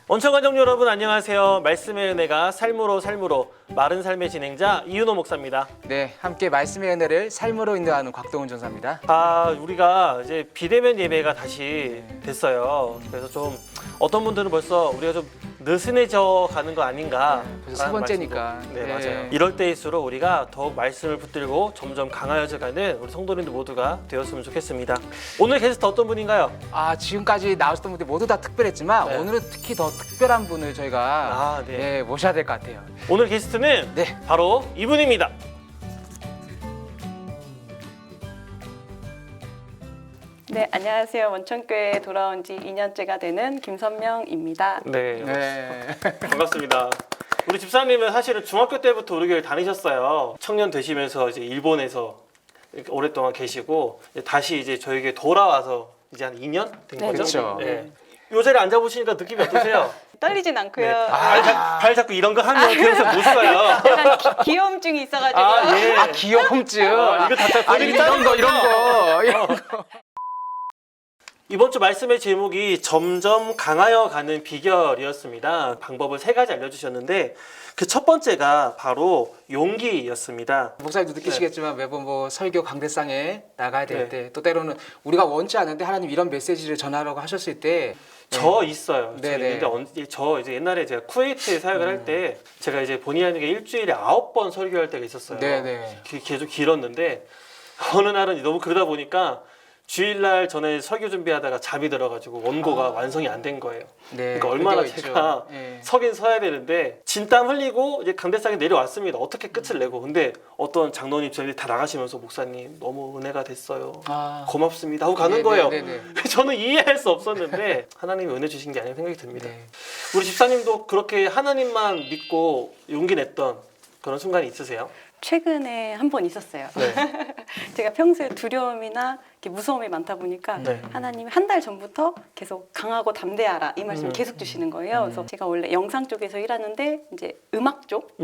원천가족 여러분 안녕하세요. 말씀의 은혜가 삶으로 마른 삶의 진행자 이윤호 목사입니다. 네, 함께 말씀의 은혜를 삶으로 인도하는 곽동훈 전사입니다. 우리가 이제 비대면 예배가 다시 됐어요. 그래서 좀 어떤 분들은 벌써 우리가 좀 느슨해져 가는 거 아닌가. 벌써 세 번째니까. 네, 맞아요. 이럴 때일수록 우리가 더욱 말씀을 붙들고 점점 강하여져 가는 우리 성도님들 모두가 되었으면 좋겠습니다. 오늘 게스트 어떤 분인가요? 지금까지 나오셨던 분들 모두 다 특별했지만 네. 오늘은 특히 더 특별한 분을 저희가 모셔야 될 것 같아요. 오늘 게스트는 네. 바로 이분입니다. 네, 안녕하세요. 원천교회에 돌아온 지 2년째가 되는 김선명입니다. 네. 반갑습니다. 우리 집사님은 사실은 중학교 때부터 우리 교회 다니셨어요. 청년 되시면서 이제 일본에서 이렇게 오랫동안 계시고 다시 이제 저희 교회 돌아와서 이제 한 2년 된 네, 거죠? 그렇죠. 네. 요 자리에 앉아보시니까 느낌이 어떠세요? 떨리진 않고요. 네. 발 잡고 이런 거 하면 계속 못 써요. 약간 귀여움증이 있어가지고. 예. 귀여움증. 이거 다 본인이 이런 거. 이번 주 말씀의 제목이 점점 강하여 가는 비결이었습니다. 방법을 3가지 알려주셨는데 그 첫 번째가 바로 용기였습니다. 목사님도 느끼시겠지만 매번 설교 강대상에 나가야 될 네. 때 또 때로는 우리가 원치 않은데 하나님 이런 메시지를 전하라고 하셨을 때 저 있어요. 네네. 저 이제 옛날에 제가 쿠웨이트에 사역을 할 때 제가 이제 본의 아니게 일주일에 9번 설교할 때가 있었어요. 네네. 계속 길었는데 어느 날은 너무 그러다 보니까 주일날 전에 설교 준비하다가 잠이 들어가지고 원고가 완성이 안 된 거예요. 네, 그러니까 얼마나 그때가 있죠. 제가 네. 서긴 서야 되는데 진땀 흘리고 이제 강대상에 내려왔습니다. 어떻게 끝을 내고 근데 어떤 장로님 저희 다 나가시면서 목사님 너무 은혜가 됐어요. 고맙습니다 하고 가는 거예요. 저는 이해할 수 없었는데 하나님이 은혜 주신 게 아니라 생각이 듭니다. 네. 우리 집사님도 그렇게 하나님만 믿고 용기 냈던 그런 순간이 있으세요? 최근에 한 번 있었어요. 네. 제가 평소에 두려움이나 이렇게 무서움이 많다 보니까 네. 하나님이 한 달 전부터 계속 강하고 담대하라 이 말씀을 계속 주시는 거예요. 그래서 제가 원래 영상 쪽에서 일하는데 이제 음악 쪽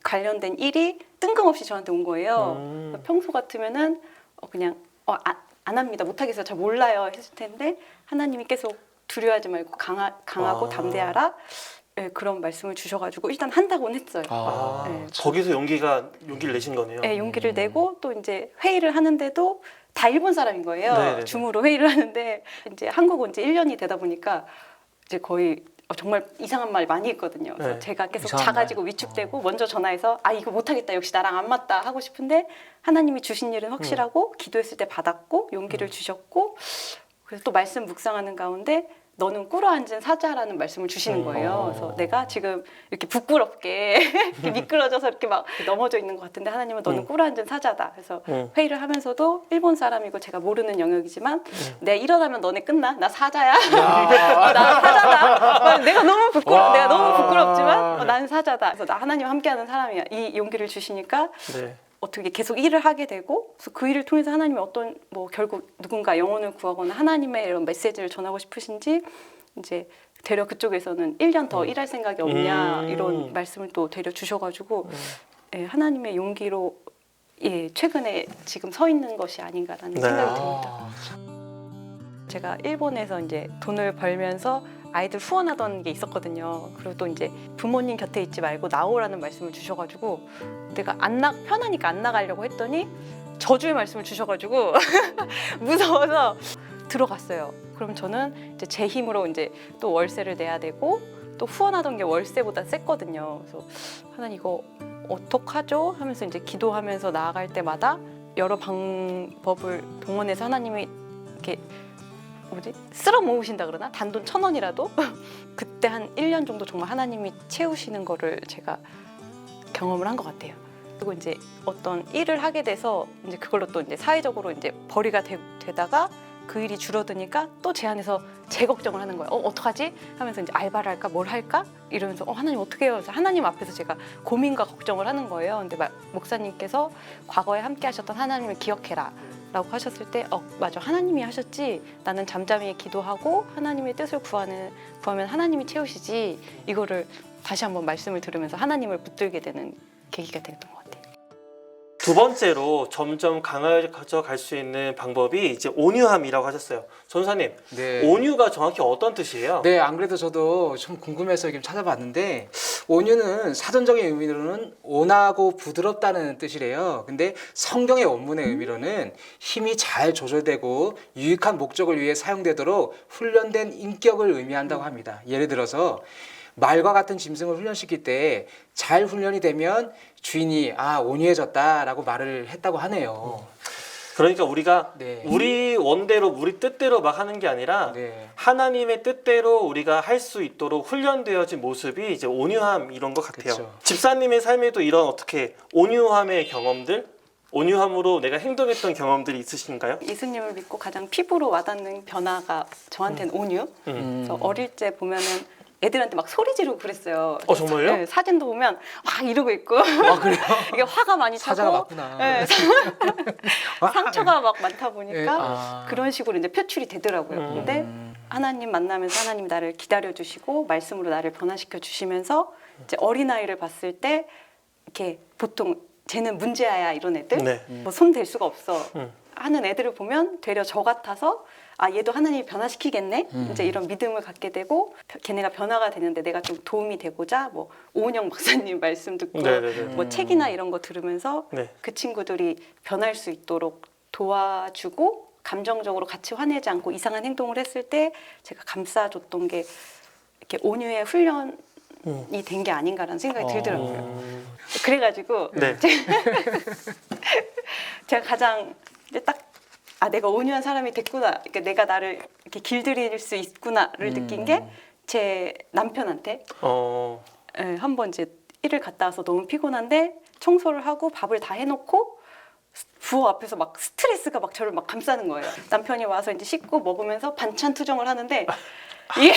관련된 일이 뜬금없이 저한테 온 거예요. 그래서 평소 같으면은 그냥 안 합니다. 못하겠어요. 잘 몰라요. 했을 텐데 하나님이 계속 두려워하지 말고 강하고 담대하라. 네, 그런 말씀을 주셔가지고 일단 한다고는 했어요. 네. 거기서 용기를 내신 거네요. 네, 용기를 내고 또 이제 회의를 하는데도 다 일본 사람인 거예요. 네네네. 줌으로 회의를 하는데 이제 한국 온 지 1년이 되다 보니까 이제 거의 정말 이상한 말 많이 했거든요. 그래서 네. 제가 계속 이상한 작아지고 말. 위축되고 먼저 전화해서 이거 못하겠다. 역시 나랑 안 맞다 하고 싶은데 하나님이 주신 일은 확실하고 기도했을 때 받았고 용기를 주셨고 그래서 또 말씀 묵상하는 가운데 너는 꿇어앉은 사자라는 말씀을 주시는 거예요. 그래서 내가 지금 이렇게 부끄럽게 이렇게 미끄러져서 이렇게 막 넘어져 있는 것 같은데 하나님은 너는 꿇어앉은 사자다. 그래서 회의를 하면서도 일본 사람이고 제가 모르는 영역이지만 내가 일어나면 너네 끝나? 나 사자야. 나 사자다. 내가 너무 부끄럽지만 나는 사자다. 그래서 나 하나님 함께하는 사람이야. 이 용기를 주시니까 네. 어떻게 계속 일을 하게 되고 그래서 그 일을 통해서 하나님이 어떤 결국 누군가 영혼을 구하거나 하나님의 이런 메시지를 전하고 싶으신지 이제 되려 그쪽에서는 1년 더 일할 생각이 없냐 이런 말씀을 또 되려 주셔가지고 예, 하나님의 용기로 최근에 지금 서 있는 것이 아닌가라는 생각이 듭니다. 제가 일본에서 이제 돈을 벌면서 아이들 후원하던 게 있었거든요. 그리고 또 이제 부모님 곁에 있지 말고 나오라는 말씀을 주셔가지고 내가 편하니까 안 나가려고 했더니 저주의 말씀을 주셔가지고 무서워서 들어갔어요. 그럼 저는 이제 제 힘으로 이제 또 월세를 내야 되고 또 후원하던 게 월세보다 셌거든요. 그래서 하나님 이거 어떡하죠? 하면서 이제 기도하면서 나아갈 때마다 여러 방법을 동원해서 하나님이 이렇게 쓸어 모으신다 그러나? 단돈 1,000원이라도? 그때 한 1년 정도 정말 하나님이 채우시는 거를 제가 경험을 한 것 같아요. 그리고 이제 어떤 일을 하게 돼서 이제 그걸로 또 이제 사회적으로 이제 벌이가 되다가 그 일이 줄어드니까 또 제 안에서 재걱정을 하는 거예요. 어떡하지? 하면서 이제 알바를 할까? 뭘 할까? 이러면서 하나님 어떻게 해요? 그래서 하나님 앞에서 제가 고민과 걱정을 하는 거예요. 근데 목사님께서 과거에 함께 하셨던 하나님을 기억해라 라고 하셨을 때 맞아 하나님이 하셨지 나는 잠잠히 기도하고 하나님의 뜻을 구하면 하나님이 채우시지 이거를 다시 한번 말씀을 들으면서 하나님을 붙들게 되는 계기가 됐던 것 같아요. 두 번째로 점점 강화져 갈 수 있는 방법이 이제 온유함이라고 하셨어요. 전사님, 네. 온유가 정확히 어떤 뜻이에요? 네, 안 그래도 저도 좀 궁금해서 지금 찾아봤는데 온유는 사전적인 의미로는 온하고 부드럽다는 뜻이래요. 근데 성경의 원문의 의미로는 힘이 잘 조절되고 유익한 목적을 위해 사용되도록 훈련된 인격을 의미한다고 합니다. 예를 들어서 말과 같은 짐승을 훈련시킬 때 잘 훈련이 되면 주인이 온유해졌다라고 말을 했다고 하네요. 그러니까 우리가 네. 우리 원대로 우리 뜻대로 막 하는 게 아니라 네. 하나님의 뜻대로 우리가 할 수 있도록 훈련되어진 모습이 이제 온유함 이런 것 같아요. 그쵸. 집사님의 삶에도 이런 어떻게 온유함의 경험들, 온유함으로 내가 행동했던 경험들이 있으신가요? 예수님을 믿고 가장 피부로 와닿는 변화가 저한테는 온유. 그래서 어릴 때 보면은 애들한테 막 소리 지르고 그랬어요. 정말요? 네, 사진도 보면 막 이러고 있고 그래요? 이게 화가 많이 사자가 차고 맞구나. 네, 상처가 막 많다 보니까 네. 그런 식으로 이제 표출이 되더라고요. 근데 하나님 만나면서 하나님 나를 기다려 주시고 말씀으로 나를 변화시켜 주시면서 이제 어린아이를 봤을 때 이렇게 보통 쟤는 문제아야 이런 애들 네. 뭐 손 댈 수가 없어 하는 애들을 보면 되려 저 같아서 얘도 하나님이 변화시키겠네 이제 이런 믿음을 갖게 되고 걔네가 변화가 되는데 내가 좀 도움이 되고자 뭐 오은영 박사님 말씀 듣고 네네네. 뭐 책이나 이런 거 들으면서 네. 그 친구들이 변할 수 있도록 도와주고 감정적으로 같이 화내지 않고 이상한 행동을 했을 때 제가 감싸줬던 게 이렇게 온유의 훈련이 된 게 아닌가라는 생각이 들더라고요. 그래가지고 네. 제가 가장 이제 딱 내가 온유한 사람이 됐구나. 그러니까 내가 나를 이렇게 길들일 수 있구나를 느낀 게 제 남편한테 한번 이제 일을 갔다 와서 너무 피곤한데 청소를 하고 밥을 다 해놓고 부엌 앞에서 막 스트레스가 막 저를 막 감싸는 거예요. 남편이 와서 이제 씻고 먹으면서 반찬 투정을 하는데 이게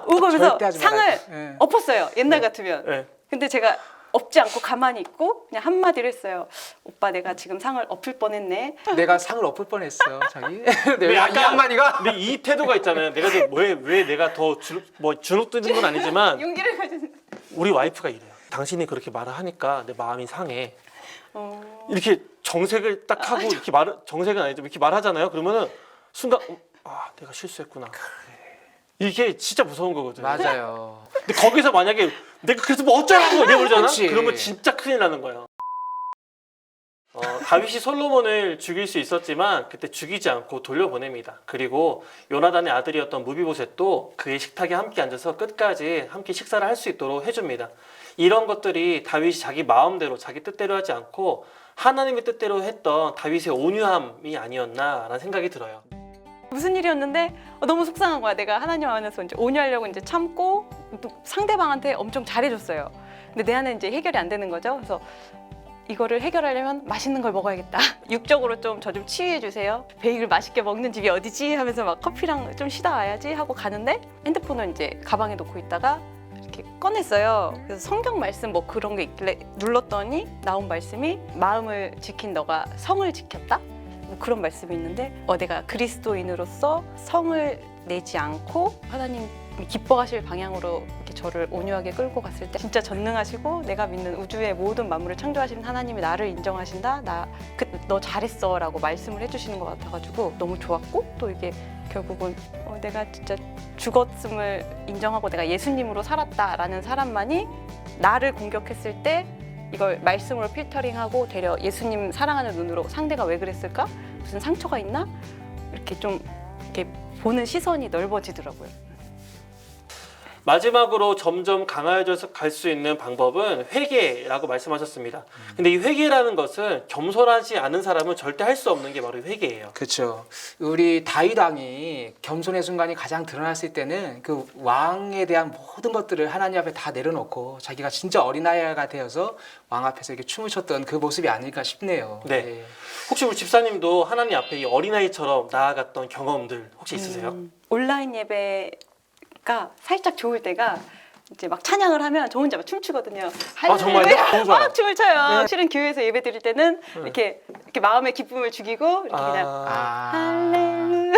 우고면서 절대 하지 상을 말아야지. 네. 엎었어요. 옛날 같으면. 네. 근데 제가 엎지 않고 가만히 있고 그냥 한마디를 했어요. 오빠 내가 지금 상을 엎을 뻔했네. 내가 상을 엎을 뻔했어, 자기. 근데 이 약간- 한마디가 근데 이 태도가 있잖아요. 내가 왜 내가 더 주눅 드는 건 아니지만 용기를 가지는. 우리 와이프가 이래요. 당신이 그렇게 말을 하니까 내 마음이 상해. 어... 이렇게 정색을 딱 하고 이렇게 정색은 아니죠. 이렇게 말하잖아요. 그러면은 순간 내가 실수했구나. 이게 진짜 무서운 거거든요. 맞아요. 근데 거기서 만약에 내가 그래서 뭐 어쩌라고 이래버리잖아. 그치. 그러면 진짜 큰일 나는 거예요. 다윗이 솔로몬을 죽일 수 있었지만 그때 죽이지 않고 돌려보냅니다. 그리고 요나단의 아들이었던 무비보셋도 그의 식탁에 함께 앉아서 끝까지 함께 식사를 할 수 있도록 해줍니다. 이런 것들이 다윗이 자기 마음대로 자기 뜻대로 하지 않고 하나님의 뜻대로 했던 다윗의 온유함이 아니었나라는 생각이 들어요. 무슨 일이었는데 너무 속상한 거야. 내가 하나님 안에서 이제 온유하려고 이제 참고 또 상대방한테 엄청 잘해줬어요. 근데 내 안에 이제 해결이 안 되는 거죠. 그래서 이거를 해결하려면 맛있는 걸 먹어야겠다. 육적으로 좀 저 좀 치유해 주세요. 베이글 맛있게 먹는 집이 어디지? 하면서 막 커피랑 좀 쉬다 와야지 하고 가는데 핸드폰을 이제 가방에 놓고 있다가 이렇게 꺼냈어요. 그래서 성경 말씀 뭐 그런 게 있길래 눌렀더니 나온 말씀이 마음을 지킨 너가 성을 지켰다? 뭐 그런 말씀이 있는데 내가 그리스도인으로서 성을 내지 않고 하나님이 기뻐하실 방향으로 이렇게 저를 온유하게 끌고 갔을 때 진짜 전능하시고 내가 믿는 우주의 모든 만물을 창조하시는 하나님이 나를 인정하신다. 너 잘했어 라고 말씀을 해주시는 것 같아가지고 너무 좋았고 또 이게 결국은 내가 진짜 죽었음을 인정하고 내가 예수님으로 살았다라는 사람만이 나를 공격했을 때 이걸 말씀으로 필터링하고 되려 예수님 사랑하는 눈으로 상대가 왜 그랬을까? 무슨 상처가 있나? 이렇게 좀 이렇게 보는 시선이 넓어지더라고요. 마지막으로 점점 강화해져서 갈 수 있는 방법은 회개라고 말씀하셨습니다. 근데 이 회개라는 것은 겸손하지 않은 사람은 절대 할 수 없는 게 바로 회개예요. 그렇죠. 우리 다윗 왕이 겸손의 순간이 가장 드러났을 때는 그 왕에 대한 모든 것들을 하나님 앞에 다 내려놓고 자기가 진짜 어린아이가 되어서 왕 앞에서 이렇게 춤을 췄던 그 모습이 아닐까 싶네요. 네. 혹시 우리 집사님도 하나님 앞에 이 어린아이처럼 나아갔던 경험들 혹시 있으세요? 온라인 예배가 살짝 좋을 때가 이제 막 찬양을 하면 저 혼자 막 춤추거든요. 정말요? 너무 좋아요. 막 춤을 춰요. 실은 교회에서 예배 드릴 때는 이렇게 마음의 기쁨을 죽이고 이렇게 그냥 할렐루야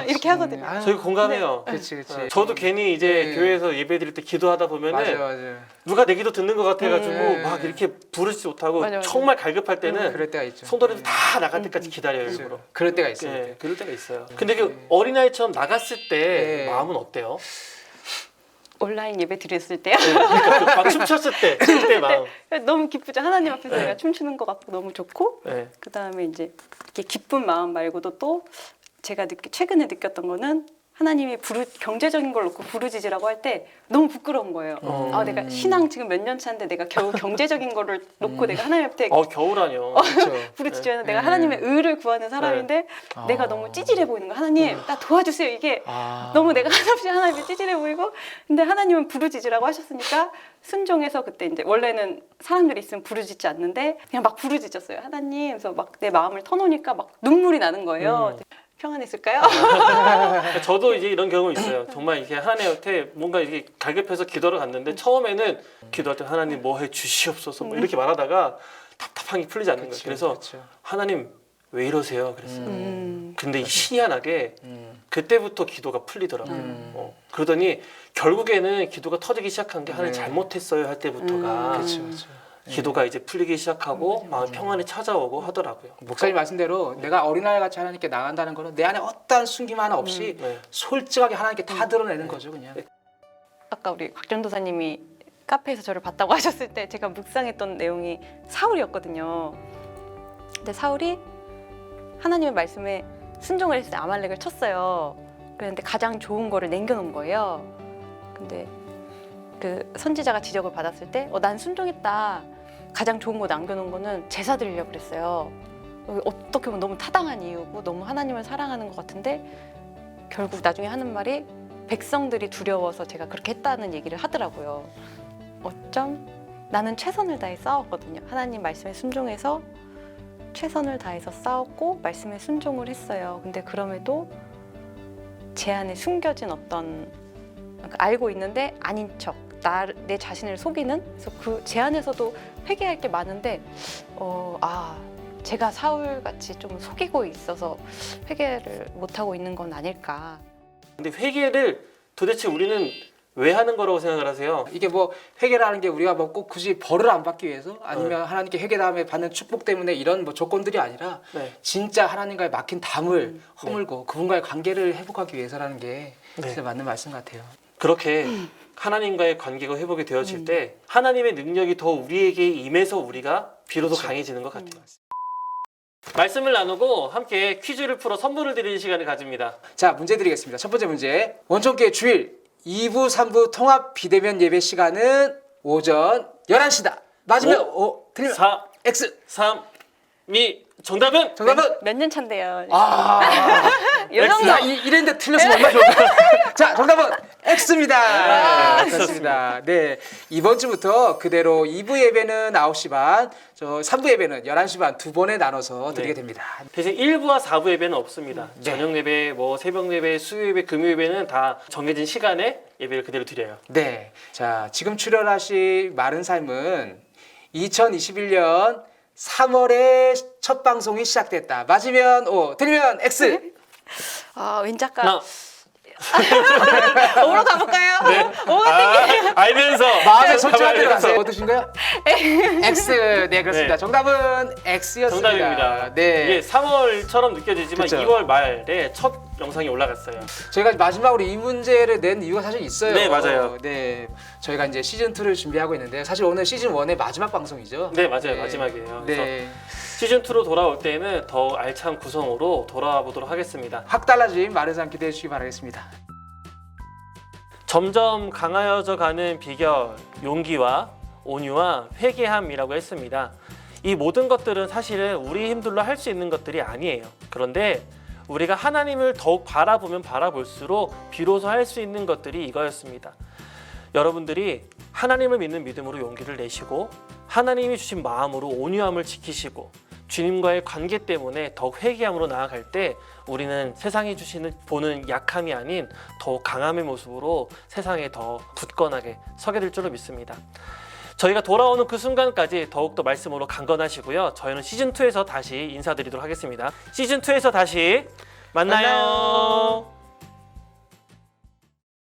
이렇게 하거든요. 저희 공감해요. 그렇지. 저도 괜히 이제 교회에서 예배 드릴 때 기도하다 보면은 맞아. 누가 내 기도 듣는 것 같아가지고 막 이렇게 부르지 못하고 맞아. 정말 갈급할 때는 그럴 때가 있죠. 성도님들 다 나갈 때까지 기다려요 일부러. 그렇죠. 그럴 때가 있어요. 네, 그럴 때가 있어요. 근데 그 어린아이처럼 나갔을 때 마음은 어때요? 온라인 예배 드렸을 때요. 그러니까 막 춤췄을 때, 그때 마음. 너무 기쁘죠. 하나님 앞에서 내가 춤추는 것 같고 너무 좋고 네. 그 다음에 이제 이렇게 기쁜 마음 말고도 또 제가 최근에 느꼈던 거는 하나님이 경제적인 걸 놓고 부르짖으라고 할 때 너무 부끄러운 거예요. 내가 신앙 지금 몇 년 차인데 내가 겨우 경제적인 거를 놓고 내가 하나님 앞에 겨우라뇨. 부르짖어야 내가 하나님의 의를 구하는 사람인데 내가 너무 찌질해 보이는 거야. 하나님 나 도와주세요. 이게 너무 내가 한없이 하나님이 찌질해 보이고 근데 하나님은 부르짖으라고 하셨으니까 순종해서 그때 이제 원래는 사람들이 있으면 부르짖지 않는데 그냥 막 부르짖었어요. 하나님 그래서 막 내 마음을 터놓으니까 막 눈물이 나는 거예요. 평안했을까요? 저도 이제 이런 경우 있어요. 정말 이렇게 하나님한테 뭔가 이렇게 갈급해서 기도를 갔는데 처음에는 기도할 때 하나님 뭐 해 주시옵소서 뭐 이렇게 말하다가 답답한 게 풀리지 않는 거예요. 그래서 하나님 왜 이러세요? 그랬어요. 근데 희한하게 그때부터 기도가 풀리더라고요. 그러더니 결국에는 기도가 터지기 시작한 게 하나님 잘못했어요 할 때부터가 기도가 이제 풀리기 시작하고 마음 평안이 찾아오고 하더라고요. 목사님 말씀대로 내가 어린아이 같이 하나님께 나간다는 거는 내 안에 어떠한 숨김 하나 없이 솔직하게 하나님께 다 드러내는 거죠, 그냥. 아까 우리 곽전도사님이 카페에서 저를 봤다고 하셨을 때 제가 묵상했던 내용이 사울이었거든요. 근데 사울이 하나님의 말씀에 순종을 했을 때 아말렉을 쳤어요. 그런데 가장 좋은 거를 남겨놓은 거예요. 근데 그 선지자가 지적을 받았을 때 난 순종했다. 가장 좋은 거 남겨놓은 거는 제사 드리려고 그랬어요. 어떻게 보면 너무 타당한 이유고 너무 하나님을 사랑하는 것 같은데 결국 나중에 하는 말이 백성들이 두려워서 제가 그렇게 했다는 얘기를 하더라고요. 어쩜 나는 최선을 다해 싸웠거든요. 하나님 말씀에 순종해서 최선을 다해서 싸웠고 말씀에 순종을 했어요. 근데 그럼에도 제 안에 숨겨진 어떤 알고 있는데 아닌 척 내 자신을 속이는 그래서 그 제 안에서도 회개할 게 많은데 제가 사울같이 좀 속이고 있어서 회개를 못하고 있는 건 아닐까. 근데 회개를 도대체 우리는 왜 하는 거라고 생각을 하세요? 이게 뭐 회개라는 게 우리가 뭐 꼭 굳이 벌을 안 받기 위해서 아니면 하나님께 회개 다음에 받는 축복 때문에 이런 뭐 조건들이 아니라 진짜 하나님과의 막힌 담을 허물고 그분과의 관계를 회복하기 위해서라는 게 진짜 맞는 말씀 같아요. 그렇게 하나님과의 관계가 회복이 되어질 때 하나님의 능력이 더 우리에게 임해서 우리가 비로소 강해지는 것 같아요. 말씀을 나누고 함께 퀴즈를 풀어 선물을 드리는 시간을 가집니다. 자, 문제 드리겠습니다. 첫 번째 문제. 원정교회 주일 2부, 3부 통합 비대면 예배 시간은 오전 11시다. 맞으면 4, X. 3, 2, 정답은? 몇 년 차인데요. 요 정도. 이랬는데 틀렸으면 얼마나 좋을까. 자, 정답은 X입니다. 그렇습니다. 네, 이번 주부터 그대로 2부 예배는 9시 반, 3부 예배는 11시 반 두 번에 나눠서 드리게 됩니다. 대신 1부와 4부 예배는 없습니다. 저녁 예배, 뭐 새벽 예배, 수요 예배, 금요 예배는 다 정해진 시간에 예배를 그대로 드려요. 네, 자, 지금 출연하실 마른 삶은 2021년 3월에 첫 방송이 시작됐다. 맞으면 O, 틀리면 X. 왠지 아까 오로 가볼까요? 오가 땡겨요. 알면서 마음에 솔직한 대로 가세요. 어떠신가요? X. 네, 그렇습니다. 네. 정답은 X였습니다. 정답입니다. 네. 이게 3월처럼 느껴지지만 그쵸. 2월 말에 첫 영상이 올라갔어요. 저희가 마지막으로 이 문제를 낸 이유가 사실 있어요. 네, 맞아요. 네, 저희가 이제 시즌 2를 준비하고 있는데 사실 오늘 시즌 1의 마지막 방송이죠. 네, 맞아요. 마지막이에요. 그래서 네. 시즌2로 돌아올 때는 더 알찬 구성으로 돌아와 보도록 하겠습니다. 확 달라진 마른 삶 기대해 주시기 바라겠습니다. 점점 강하여져 가는 비결, 용기와 온유와 회개함이라고 했습니다. 이 모든 것들은 사실은 우리 힘들로 할 수 있는 것들이 아니에요. 그런데 우리가 하나님을 더욱 바라보면 바라볼수록 비로소 할 수 있는 것들이 이거였습니다. 여러분들이 하나님을 믿는 믿음으로 용기를 내시고 하나님이 주신 마음으로 온유함을 지키시고 주님과의 관계 때문에 더욱 회개함으로 나아갈 때 우리는 세상이 보는 약함이 아닌 더욱 강함의 모습으로 세상에 더 굳건하게 서게 될 줄로 믿습니다. 저희가 돌아오는 그 순간까지 더욱더 말씀으로 강건하시고요. 저희는 시즌2에서 다시 인사드리도록 하겠습니다. 시즌2에서 다시 만나요.